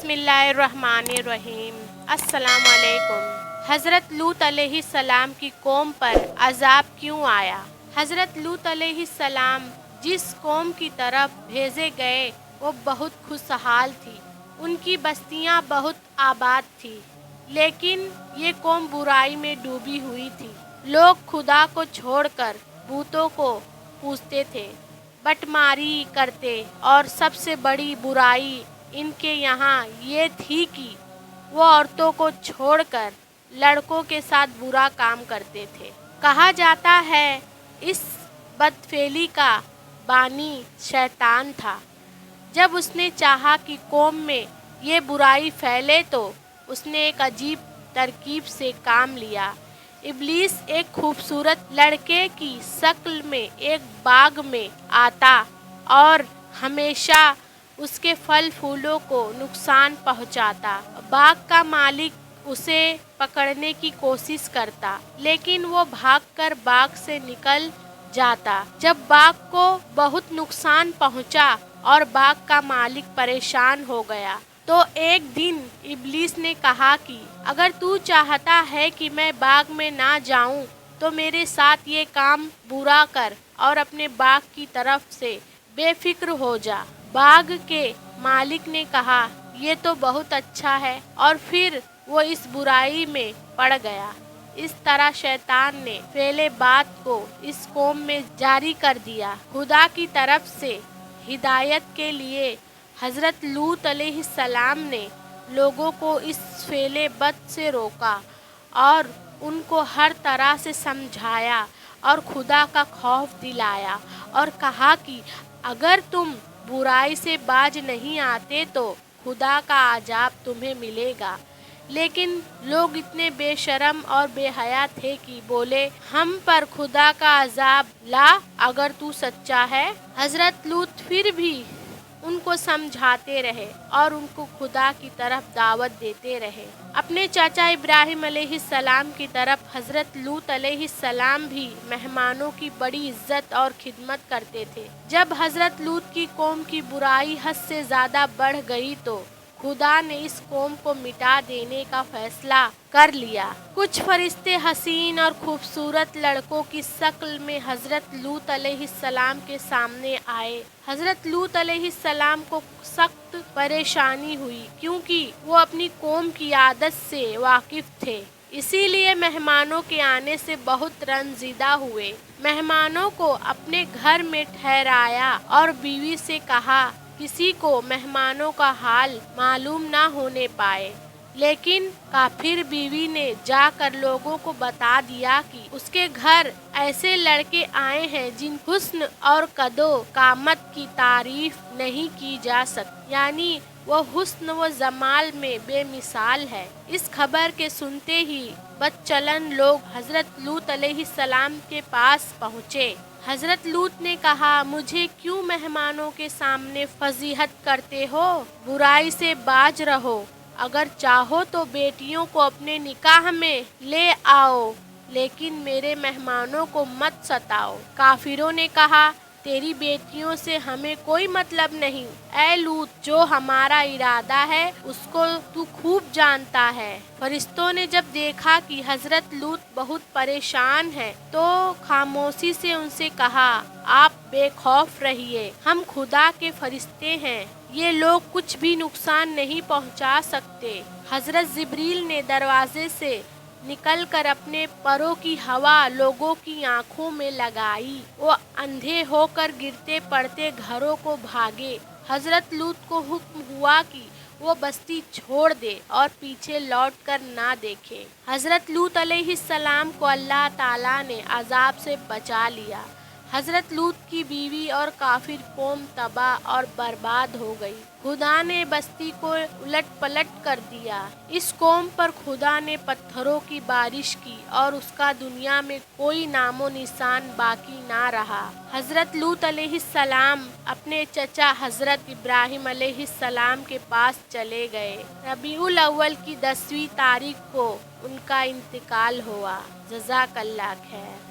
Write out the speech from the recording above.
बिस्मिल्लाहिर्रहमानिर्रहीम। अस्सलाम वालेकुम। हज़रत लूत अलैहिस्सलाम की कौम पर अज़ाब क्यों आया? हज़रत लूत अलैहिस्सलाम जिस कौम की तरफ भेजे गए वो बहुत खुशहाल थी। उनकी बस्तियां बहुत आबाद थी, लेकिन ये कौम बुराई में डूबी हुई थी। लोग खुदा को छोड़कर बूतों को पूजते थे, बटमारी करते, और सबसे बड़ी बुराई इनके यहाँ ये थी कि वो औरतों को छोड़कर लड़कों के साथ बुरा काम करते थे। कहा जाता है इस बदफेली का बानी शैतान था। जब उसने चाहा कि कौम में ये बुराई फैले तो उसने एक अजीब तरकीब से काम लिया। इब्लीस एक खूबसूरत लड़के की शक्ल में एक बाग में आता और हमेशा उसके फल फूलों को नुकसान पहुंचाता। बाग का मालिक उसे पकड़ने की कोशिश करता, लेकिन वो भागकर बाग से निकल जाता। जब बाग को बहुत नुकसान पहुंचा और बाग का मालिक परेशान हो गया, तो एक दिन इब्लीस ने कहा कि अगर तू चाहता है कि मैं बाग में ना जाऊं, तो मेरे साथ ये काम बुरा कर और अपने बाग की तरफ से बेफिक्र हो जा। बाग के मालिक ने कहा ये तो बहुत अच्छा है, और फिर वो इस बुराई में पड़ गया। इस तरह शैतान ने फैले बात को इस कौम में जारी कर दिया। खुदा की तरफ से हिदायत के लिए हज़रत लूत अलैहिस्सलाम ने लोगों को इस फैले बद से रोका और उनको हर तरह से समझाया और खुदा का खौफ दिलाया, और कहा कि अगर तुम बुराई से बाज नहीं आते तो खुदा का अज़ाब तुम्हें मिलेगा। लेकिन लोग इतने बेशरम और बेहया थे कि बोले, हम पर खुदा का अज़ाब ला अगर तू सच्चा है। हज़रत लूत फिर भी उनको समझाते रहे और उनको खुदा की तरफ दावत देते रहे। अपने चाचा इब्राहिम अलैहिस्सलाम की तरफ हज़रत लूत अलैहिस्सलाम भी मेहमानों की बड़ी इज्जत और खिदमत करते थे। जब हज़रत लूत की कौम की बुराई हद से ज़्यादा बढ़ गई तो खुदा ने इस कौम को मिटा देने का फैसला कर लिया। कुछ फरिश्ते हसीन और खूबसूरत लड़कों की शक्ल में हज़रत लूत अलैहिस्सलाम के सामने आए। हज़रत लूत अलैहिस्सलाम को सख्त परेशानी हुई, क्योंकि वो अपनी कौम की आदत से वाकिफ थे। इसीलिए मेहमानों के आने से बहुत रंजीदा हुए। मेहमानों को अपने घर में ठहराया और बीवी से कहा किसी को मेहमानों का हाल मालूम ना होने पाए। लेकिन काफिर बीवी ने जाकर लोगों को बता दिया कि उसके घर ऐसे लड़के आए हैं जिन हुस्न और कदो कामत की तारीफ नहीं की जा सकती, यानी वो हुस्न व जमाल में बेमिसाल है। इस खबर के सुनते ही बदचलन लोग हज़रत लूत अलैहिस्सलाम के पास पहुँचे। हज़रत लूत ने कहा, मुझे क्यों मेहमानों के सामने फजीहत करते हो? बुराई से बाज रहो। अगर चाहो तो बेटियों को अपने निकाह में ले आओ, लेकिन मेरे मेहमानों को मत सताओ। काफिरों ने कहा, तेरी बेटियों से हमें कोई मतलब नहीं। ऐ लूत, जो हमारा इरादा है उसको तू खूब जानता है। फरिश्तों ने जब देखा कि हज़रत लूत बहुत परेशान है, तो खामोशी से उनसे कहा, आप बेखौफ रहिए, हम खुदा के फरिश्ते हैं, ये लोग कुछ भी नुकसान नहीं पहुंचा सकते। हज़रत जिब्रील ने दरवाजे से निकलकर अपने परों की हवा लोगों की आंखों में लगाई। वो अंधे होकर गिरते पड़ते घरों को भागे। हज़रत लूत को हुक्म हुआ कि वो बस्ती छोड़ दे और पीछे लौटकर ना देखे। हज़रत लूत अलैहिस्सलाम को अल्लाह ताला ने अजाब से बचा लिया। हज़रत लूत की बीवी और काफिर कौम तबाह और बर्बाद हो गई। खुदा ने बस्ती को उलट पलट कर दिया। इस कौम पर खुदा ने पत्थरों की बारिश की और उसका दुनिया में कोई नामो निशान बाकी ना रहा। हज़रत लूत अलैहिस्सलाम अपने चचा हज़रत इब्राहिम अलैहिस्सलाम के पास चले गए। रबीउल अव्वल की 10वीं तारीख को उनका इंतकाल हुआ। जज़ाकल्लाह खैर।